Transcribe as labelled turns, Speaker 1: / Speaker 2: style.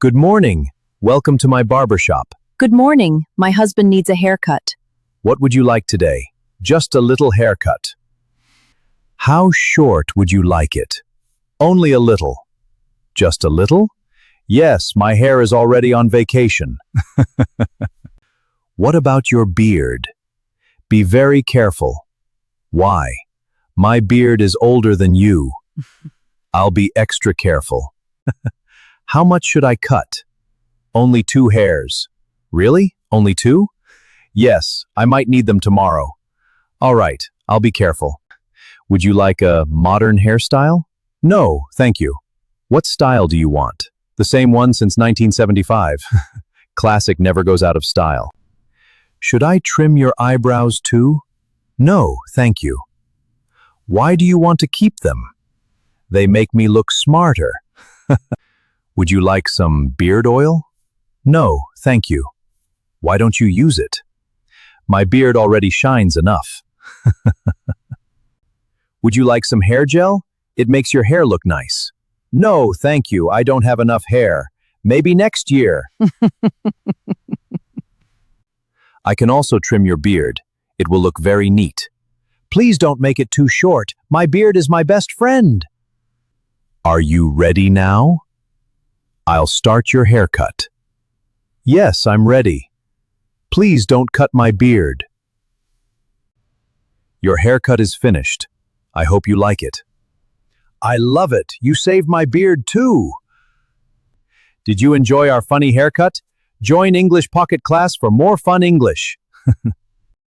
Speaker 1: Good morning. Welcome to my barber shop.
Speaker 2: Good morning. My husband needs a haircut.
Speaker 1: What would you like today? Just a little haircut. How short would you like it? Only a little. Just a little? Yes, my hair is already on vacation. What about your beard? Be very careful. Why? My beard is older than you. I'll be extra careful. How much should I cut? Only 2 hairs. Really? Only 2? Yes, I might need them tomorrow. All right, I'll be careful. Would you like a modern hairstyle? No, thank you. What style do you want? The same one since 1975. Classic never goes out of style. Should I trim your eyebrows too? No, thank you. Why do you want to keep them? They make me look smarter. Would you like some beard oil? No, thank you. Why don't you use it? My beard already shines enough. Would you like some hair gel? It makes your hair look nice. No, thank you. I don't have enough hair. Maybe next year. I can also trim your beard. It will look very neat. Please don't make it too short. My beard is my best friend. Are you ready now? I'll start your haircut. Yes, I'm ready. Please don't cut my beard. Your haircut is finished. I hope you like it. I love it. You saved my beard too. Did you enjoy our funny haircut? Join English Pocket Class for more fun English.